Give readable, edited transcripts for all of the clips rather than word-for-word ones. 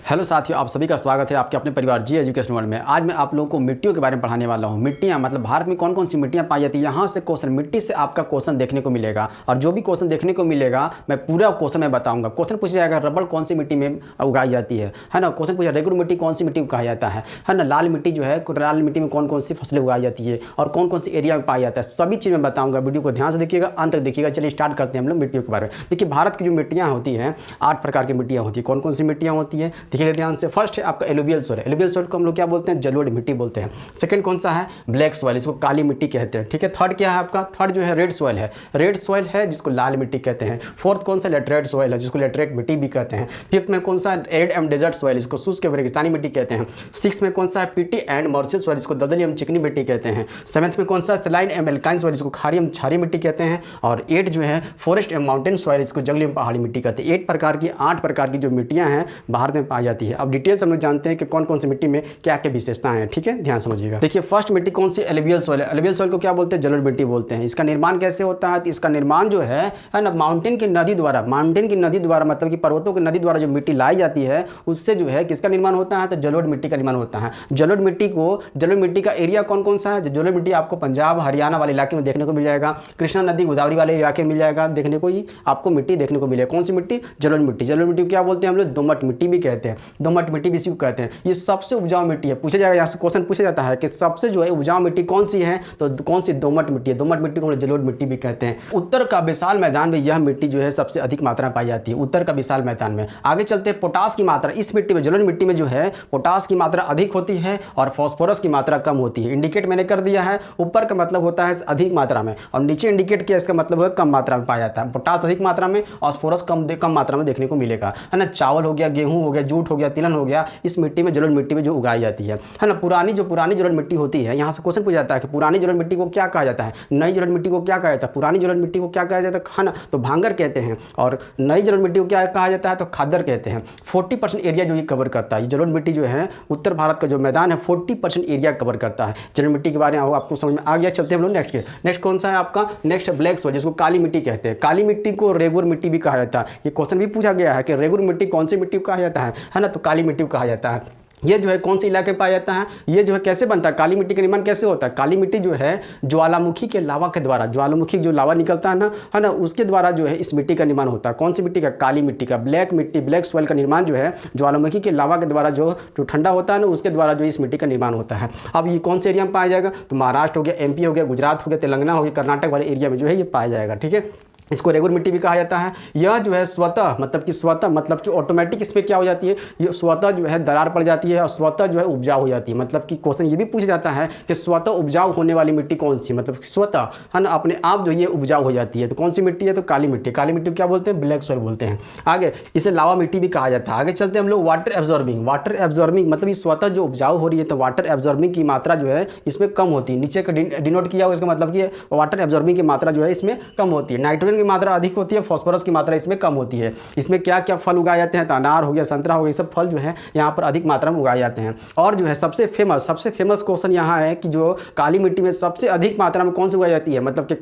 Hello साथियों, आप सभी का स्वागत है आपके अपने परिवार जी एजुकेशन वर्ल्ड में। आज मैं आप लोगों को मिट्टियों के बारे में पढ़ाने वाला हूं। मिट्टियां मतलब भारत में कौन कौन सी मिट्टियां पाई जाती है, यहां से क्वेश्चन मिट्टी से आपका क्वेश्चन देखने को मिलेगा। और जो भी क्वेश्चन देखने को मिलेगा मैं पूरा क्वेश्चन में बताऊंगा। क्वेश्चन पूछा जाएगा रबड़ कौन सी मिट्टी में उगाई जाती है ना। क्वेश्चन पूछा रेगुलर मिट्टी कौन सी मिट्टी उगाया जाता है ना। लाल मिट्टी जो है, लाल मिट्टी में कौन कौन सी फसलें उगाई जाती है और कौन कौन सी एरिया में पाया जाता है, सभी चीज़ मैं बताऊंगा। वीडियो को ध्यान से देखिएगा, अंत तक देखिएगा। चलिए स्टार्ट करते हैं हम लोग मिट्टियों के बारे में। देखिए भारत की जो मिट्टियाँ होती हैं 8 प्रकार की मिट्टियाँ होती है। कौन कौन सी मिट्टियाँ होती है देखिएगा ध्यान से। फर्स्ट है आपका एलुवियल सॉइल। एलुवियल सॉइल को हम लोग क्या बोलते हैं, जलोढ़ मिट्टी बोलते हैं। सेकंड कौन सा है, ब्लैक सॉइल, इसको काली मिट्टी कहते हैं। ठीक है। थर्ड क्या है आपका, थर्ड जो है रेड सॉइल है। रेड सॉइल है जिसको लाल मिट्टी कहते हैं। फोर्थ कौन सा, लेटरेट सॉइल है जिसको लेटरेट मिट्टी भी कहते हैं। फिफ्थ में कौन सा, एरिड एंड डेजर्ट सॉइल, इसको शुष्क रेगिस्तानी मिट्टी कहते हैं। सिक्स में कौन सा है, पीटी एंड मर्शियल सॉइल, इसको दलदली एवं चिकनी मिट्टी कहते हैं। सेवंथ में कौन सा, सलाइन एंड एल्काइन सॉइल, इसको खारी एवं क्षारीय मिट्टी कहते हैं। और 8 जो है फॉरेस्ट एंड माउंटेन सॉइल, इसको जंगली एवं पहाड़ी मिट्टी कहते हैं। 8 प्रकार की जो मिट्टियां हैं भारत में पाई जाती है। अब डिटेल्स हम लोग जानते हैं कि कौन कौन सी मिट्टी में क्या क्या विशेषताएं हैं। ठीक है, ध्यान समझिएगा। देखिए फर्स्ट मिट्टी कौन सी, एलुवियल सॉइल है। एलुवियल सॉइल को क्या बोलते हैं, जलोढ़ मिट्टी बोलते हैं। इसका निर्माण कैसे होता है, इसका निर्माण जो है ना माउंटेन की नदी द्वारा, मतलब कि पर्वतों की नदी द्वारा जो मिट्टी लाई जाती है उससे जो है किसका निर्माण होता है, तो जलोढ़ मिट्टी का निर्माण होता है। जलोढ़ मिट्टी का एरिया कौन कौन सा है, जलोढ़ मिट्टी आपको पंजाब हरियाणा वाले इलाके में देखने को मिल जाएगा। कृष्णा नदी गोदावरी वाले इलाके में मिल जाएगा, देखने को ही आपको मिट्टी देखने को मिलेगा। कौन सी मिट्टी, जलोढ़ मिट्टी। जलोढ़ मिट्टी को क्या बोलते हैं हम लोग, दोमट मिट्टी भी कहते हैं। दोमट मिट्टी भी इसी को कहते हैं। ये सबसे उपजाऊ मिट्टी है। पूछा जाएगा, यहाँ से क्वेश्चन पूछा जाता है कि सबसे जो है उपजाऊ मिट्टी कौन सी है, तो कौन सी, दोमट मिट्टी है। दोमट मिट्टी को जलोढ़ मिट्टी भी कहते हैं। उत्तर का विशाल मैदान में यह मिट्टी जो है सबसे अधिक मात्रा में पाई जाती है, उत्तर का विशाल मैदान में। आगे चलते हैं, पोटास की मात्रा इस मिट्टी में, जलोढ़ मिट्टी में जो है पोटास की मात्रा अधिक होती है और फास्फोरस की मात्रा कम होती है। इंडिकेट मैंने कर दिया है, ऊपर का मतलब होता है अधिक मात्रा में और नीचे इंडिकेट किया इसका मतलब है कम मात्रा में पाया जाता है। पोटास अधिक मात्रा में और फास्फोरस कम मात्रा में देखने को मिलेगा, है ना। चावल हो गया, गेहूं हो गया, जूट हो गया, तिलहन हो गया, इस मिट्टी में, जलोढ़ मिट्टी में जो उगाई जाती है ना। पुरानी जलोढ़ मिट्टी होती है, यहाँ से क्वेश्चन पूछा जाता है कि पुरानी जलोढ़ मिट्टी को क्या कहा जाता है, नई जलोढ़ मिट्टी को क्या कहा जाता है। पुरानी जलोढ़ मिट्टी को क्या कहा जाता है ना, तो भांगर कहते हैं। और नई जलोढ़ मिट्टी को क्या कहा जाता है, तो खादर कहते हैं। 40% एरिया जो ये कवर करता है, ये जलोढ़ मिट्टी जो है उत्तर भारत का जो मैदान है 40% एरिया कवर करता है। जलोढ़ मिट्टी के बारे में आपको समझ में आ गया। चलते हैं हम लोग नेक्स्ट कौन सा है आपका, नेक्स्ट ब्लैक सॉइल, जिसको काली मिट्टी कहते हैं। काली मिट्टी को रेगुर मिट्टी भी कहा जाता है। ये क्वेश्चन भी पूछा गया है कि रेगुर मिट्टी कौन सी मिट्टी को कहा जाता है ना, तो काली मिट्टी को कहा जाता है। ये जो है कौन से इलाके में पाया जाता है, ये जो है कैसे बनता है, काली मिट्टी का निर्माण कैसे होता है। काली मिट्टी जो है ज्वालामुखी के लावा के द्वारा, ज्वालामुखी जो लावा निकलता है ना, उसके द्वारा जो है इस मिट्टी का निर्माण होता है। कौन सी मिट्टी का, काली मिट्टी का। ब्लैक सॉइल का निर्माण जो है ज्वालामुखी के लावा के द्वारा जो ठंडा होता है ना, उसके द्वारा जो इस मिट्टी का निर्माण होता है। अब ये कौन से एरिया में पाया जाएगा, तो महाराष्ट्र हो गया, MP हो गया, गुजरात हो गया, तेलंगाना हो गया, कर्नाटक वाले एरिया में जो है ये पाया जाएगा। ठीक है, इसको रेगुर मिट्टी भी कहा जाता है। यह जो है स्वतः मतलब कि ऑटोमेटिक इसमें क्या हो जाती है, ये स्वतः जो है दरार पड़ जाती है और स्वतः जो है उपजाऊ हो जाती है। मतलब कि क्वेश्चन ये भी पूछा जाता है कि स्वतः उपजाऊ होने वाली मिट्टी कौन सी, मतलब स्वतः है ना अपने आप जो ये उपजाऊ हो जाती है, तो कौन सी मिट्टी है, तो काली मिट्टी। काली मिट्टी को क्या बोलते हैं, ब्लैक सॉइल बोलते हैं। आगे इसे लावा मिट्टी भी कहा जाता है। आगे चलते हैं हम लोग, वाटर एब्जॉर्बिंग मतलब ये स्वतः जो उपजाऊ हो रही है, तो वाटर एब्जॉर्बिंग की मात्रा जो है इसमें कम होती है। नीचे का डिनोट किया हुआ, इसका मतलब कि वाटर एब्जॉर्बिंग की मात्रा जो है इसमें कम होती है। नाइट्रोजन की मात्रा अधिक होती है, फास्फोरस की मात्रा इसमें कम होती है। इसमें क्या क्या फल उगाए जाते हैं, तो अनार हो गया, संतरा हो गया, ये सब फल जो है यहाँ पर अधिक मात्रा में उगाए जाते हैं। और जो है सबसे फेमस क्वेश्चन यहाँ है कि जो काली मिट्टी में सबसे अधिक मात्रा में कौन सी उगाई जाती है, मतलब कि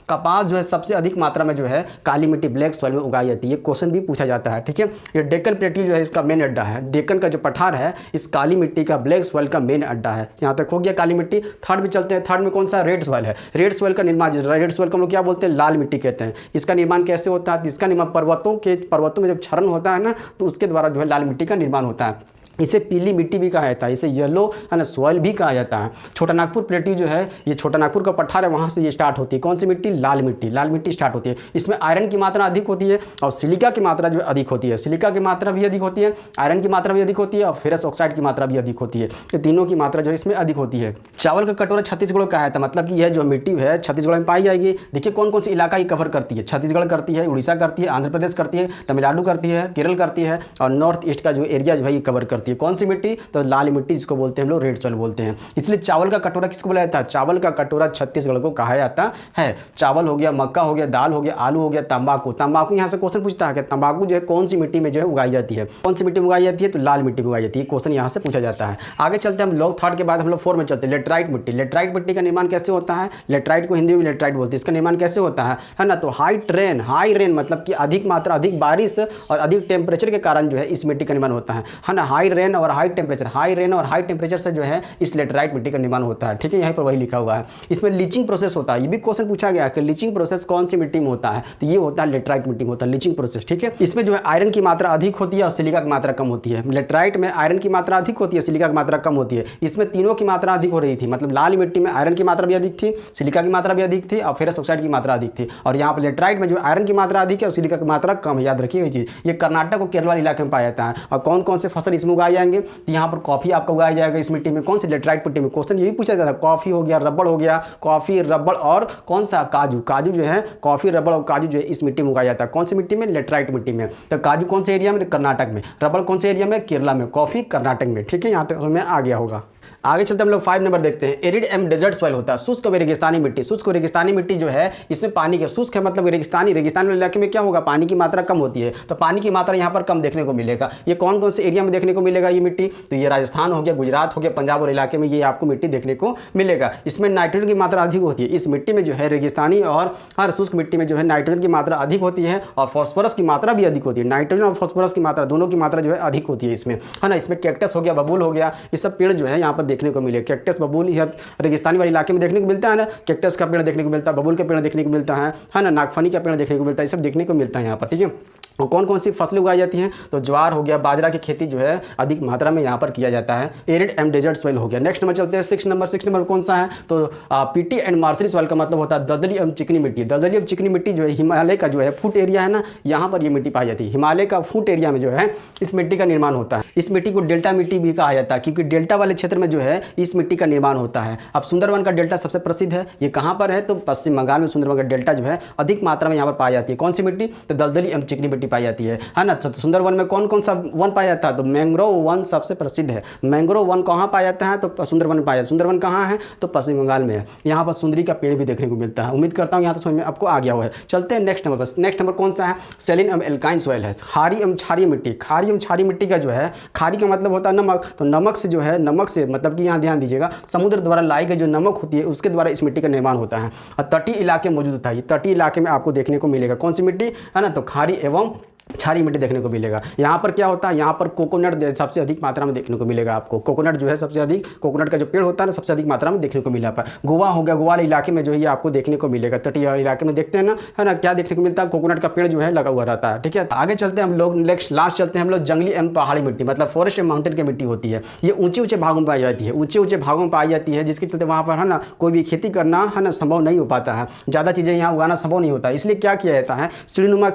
कपास जो है सबसे अधिक मात्रा में जो है काली मिट्टी ब्लैक सॉइल में उगाई जाती है। क्वेश्चन भी पूछा जाता है। ठीक है, ये डेक्कन प्लेट्यू जो है इसका मेन अड्डा है। डेक्कन का जो पठार है इस काली मिट्टी का, ब्लैक सॉइल का मेन अड्डा है। यहाँ तक हो गया काली मिट्टी। थर्ड में चलते हैं, थर्ड में कौन सा, रेड सॉइल है। रेड सॉइल का निर्माण, रेड सॉइल को हम लोग क्या बोलते हैं, लाल मिट्टी कहते हैं। इसका निर्माण कैसे होता है, इसका निर्माण पर्वतों में जब क्षरण होता है ना, तो उसके द्वारा जो है लाल मिट्टी का निर्माण होता है। इसे पीली मिट्टी भी कहा जाता है, इसे येलो है ना सॉइल भी कहा जाता है। छोटा नागपुर प्लेट्यू जो है, ये छोटा नागपुर का पठार है, वहाँ से ये स्टार्ट होती है। कौन सी मिट्टी, लाल मिट्टी स्टार्ट होती है। इसमें आयरन की मात्रा अधिक होती है और सिलिका की मात्रा जो अधिक होती है। सिलिका की मात्रा भी अधिक होती है, आयरन की मात्रा भी अधिक होती है और फेरस ऑक्साइड की मात्रा भी अधिक होती है। ये तीनों की मात्रा जो इसमें अधिक होती है। चावल का कटोरा छत्तीसगढ़ का है, था मतलब कि यह जो मिट्टी है छत्तीसगढ़ में पाई जाएगी। देखिए कौन कौन सी इलाका ये कवर करती है, छत्तीसगढ़ करती है, उड़ीसा करती है, आंध्र प्रदेश करती है, तमिलनाडु करती है, केरल करती है और नॉर्थ ईस्ट का जो एरिया जो है ये कवर करती है। पड़ती है। कौन सी मिट्टी? तो लाल मिट्टी, जिसको बोलते हैं हम लोग रेड सॉइल बोलते हैं। इसलिए चावल का कटोरा किसको बोला जाता है? चावल का कटोरा छत्तीसगढ़ को कहा जाता है। चावल हो गया, मक्का हो गया, दाल हो गया, आलू हो गया, तंबाकू। तंबाकू यहाँ से क्वेश्चन पूछता है कि तंबाकू जो है कौन सी मिट्टी में जो है उगाई जाती है? कौन सी मिट्टी में उगाई जाती है? तो लाल मिट्टी में उगाई जाती है। क्वेश्चन यहाँ से पूछा जाता है। आगे चलते हैं हम लोग थर्ड के बाद हम लोग 4 में चलते हैं। लेटराइट मिट्टी। लेटराइट मिट्टी का निर्माण कैसे होता है? लेटराइट को हिंदी में लेटराइट बोलते हैं। इसका निर्माण कैसे होता है ना? तो हाई रेन मतलब कि अधिक मात्रा, अधिक बारिश और अधिक टेम्परेचर के कारण जो है इस मिट्टी का निर्माण होता है ना? हाई रेन और हाई टेम्परेचर से जो है इस लेटराइट मिट्टी का निर्माण होता है। ठीक है, यहाँ पर वही लिखा हुआ है। इसमें लीचिंग प्रोसेस होता है। ये भी क्वेश्चन पूछा गया कि लीचिंग प्रोसेस कौन सी मिट्टी में होता है? तो ये होता है लेटराइट मिट्टी में होता है लीचिंग प्रोसेस। ठीक है, इसमें जो है आयरन की मात्रा अधिक होती है और सिलिका की मात्रा कम होती है। लेटराइट में आयरन की मात्रा अधिक होती है, सिलिका की मात्रा कम होती है। इसमें तीनों की मात्रा अधिक हो रही थी। मतलब लाल मिट्टी में आयरन की मात्रा भी अधिक थी, सिलिका की मात्रा भी अधिक थी और फेरस ऑक्साइड की मात्रा अधिक थी। और यहाँ पर लेटराइट में जो आयरन की मात्रा अधिक है और सिलिका की मात्रा कम है। याद रखिए ये चीज़। ये कर्नाटक और केरल इलाके में पाया जाता है। और कौन कौन से फसल इसमें उगाए जाएंगे? तो यहाँ पर कॉफी आपका उगाया जाएगा इस मिट्टी में। कौन सी? लेटराइट मिट्टी में। क्वेश्चन ये भी पूछा जाता है। कॉफी हो गया, रबड़ हो गया, कॉफी, रबड़ और कौन सा? काजू। काजू जो है, कॉफी, रबड़ और काजू जो है इस मिट्टी में उगाया जाता है। कौन सी मिट्टी में? लेटराइट मिट्टी में। तो काजू कौन से एरिया में? कर्नाटक में। रबड़ कौन से एरिया में? केरला में। कॉफी कर्नाटक में। ठीक है, यहाँ तक हमें आ गया होगा। आगे चलते हम लोग 5 नंबर देखते हैं। एरिड एंड डेजर्ट सॉइल होता है। शुष्क व रेगिस्तानी मिट्टी। शुष्क रेगिस्तानी मिट्टी जो है इसमें पानी के, शुष्क है मतलब रेगिस्तानी वाले इलाके में क्या होगा? पानी की मात्रा कम होती है। तो पानी की मात्रा यहाँ पर कम देखने को मिलेगा। ये कौन कौन से एरिया में देखने को मिलेगा ये मिट्टी? तो ये राजस्थान हो गया, गुजरात हो गया, पंजाब और इलाके में ये आपको मिट्टी देखने को मिलेगा। इसमें नाइट्रोजन की मात्रा अधिक होती है। इस मिट्टी में जो है रेगिस्तानी और हर शुष्क मिट्टी में जो है नाइट्रोजन की मात्रा अधिक होती है और फॉस्फोरस की मात्रा भी अधिक होती है। नाइट्रोजन और फॉस्फोरस की मात्रा दोनों की मात्रा जो है अधिक होती है इसमें, है ना? इसमें कैक्टस हो गया, बबूल हो गया, ये सब पेड़ जो है यहाँ पर देखने को मिले। कैक्टस, बबूल यह रेगिस्तानी वाले इलाके में देखने को मिलता है ना। कैक्टस का पेड़ देखने को मिलता है, बबूल का पेड़ देखने को मिलता है ना? नागफनी का पेड़ देखने को मिलता है। ये सब देखने को मिलता है यहाँ पर। ठीक है, और कौन कौन सी फसलें उगाई जाती हैं? तो ज्वार हो गया, बाजरा की खेती जो है अधिक मात्रा में यहाँ पर किया जाता है। एरिड एंड डेजर्ट सॉइल हो गया। नेक्स्ट नंबर चलते हैं 6 नंबर। 6 नंबर कौन सा है? तो पीटी एंड मार्सरी सॉइल का मतलब होता है दलदली एवं चिकनी मिट्टी। दलदली एवं चिकनी मिट्टी जो है हिमालय का जो है फुट एरिया है ना, यहाँ पर ये मिट्टी पाई जाती है। हिमालय का फुट एरिया में जो है इस मिट्टी का निर्माण होता है। इस मिट्टी को डेल्टा मिट्टी भी कहा जाता है क्योंकि डेल्टा वाले क्षेत्र में जो है इस मिट्टी का निर्माण होता है। अब सुंदरवन का डेल्टा सबसे प्रसिद्ध है। ये कहाँ पर है? तो पश्चिम बंगाल में सुंदरवन का डेल्टा जो है अधिक मात्रा में यहाँ पर पाई जाती है। कौन सी मिट्टी? तो दलदली एवं चिकनी मिट्टी पाई जाती है ना? तो सुंदरवन में कौन कौन सा वन पाया जाता है? तो मैंग्रोव वन सबसे प्रसिद्ध है। मैंग्रोव वन कहाँ पाया जाता है? तो सुंदरवन में पाया जाता है। सुंदरवन कहाँ है? तो पश्चिम बंगाल में है। यहाँ पर सुंदरी का पेड़ भी देखने को मिलता है। उम्मीद करता हूँ यहाँ तक समझ में आपको आ गया हुआ है। चलते हैं नेक्स्ट नंबर पर। नेक्स्ट नंबर कौन सा है? सैलिन एवं एल्काइन सॉइल है। खारी एवं क्षारीय मिट्टी। खारी एवं क्षारीय मिट्टी का जो है, खारी का मतलब होता है नमक। तो नमक से जो है, नमक से मतलब कि यहाँ ध्यान दीजिएगा, समुद्र द्वारा लाई गई जो नमक होती है उसके द्वारा इस मिट्टी का निर्माण होता है और तटीय इलाके मौजूद होता है। तटीय इलाके में आपको देखने को मिलेगा कौन सी मिट्टी, है ना? तो खारी एवं क्षारीय मिट्टी देखने को मिलेगा। यहाँ पर क्या होता है? यहाँ पर कोकोनट सबसे अधिक मात्रा में देखने को मिलेगा आपको। कोकोनट जो है सबसे अधिक, कोकोनट का जो पेड़ होता है ना सबसे अधिक मात्रा में देखने को मिला पर। गोवा हो गया, गोवा इलाके में जो है ये आपको देखने को मिलेगा। तटीय इलाके में देखते हैं ना, है ना, क्या देखने को मिलता है? कोकोनट का पेड़ जो है लगा हुआ रहता है। ठीक है, आगे चलते हैं हम लोग। नेक्स्ट लास्ट चलते हैं हम लोग जंगली एवं पहाड़ी मिट्टी, मतलब फॉरेस्ट एंड माउंटेन की मिट्टी होती है। ये ऊंचे ऊंचे भागों में पाई जाती है। ऊंचे ऊंचे भागों में पाई जाती है जिसके चलते वहाँ पर है ना कोई भी खेती करना है ना संभव नहीं हो पाता है। ज़्यादा चीज़ें यहाँ उगाना संभव नहीं होता। इसलिए क्या किया जाता है? सीढ़ीनुमा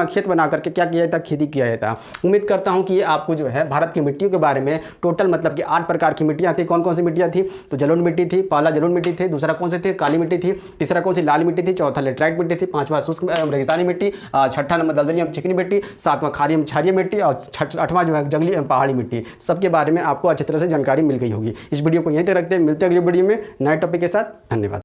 खेत बना करके क्या किया जाता है? खेती किया जाता है। उम्मीद करता हूं कि ये आपको जो है भारत की मिट्टियों के बारे में टोटल मतलब कि 8 प्रकार की मिट्टियां थी। कौन कौन सी मिट्टियां थी? तो जलोढ़ मिट्टी थी, पहला जलोढ़ मिट्टी थी, दूसरा कौन सी थी? काली मिट्टी थी, तीसरा कौन सी? लाल मिट्टी थी, चौथा लेटराइट मिट्टी थी, पांचवा शुष्क रेगिस्तानी मिट्टी, छठा नंबर दलदली एवं चिकनी मिट्टी, सातवां खारी एवं क्षारीय मिट्टी और आठवां जो है जंगली एवं पहाड़ी मिट्टी। सबके बारे में आपको अच्छी तरह से जानकारी मिल गई होगी। इस वीडियो को यहीं तक रखते हैं, मिलते हैं अगली वीडियो में नए टॉपिक के साथ। धन्यवाद।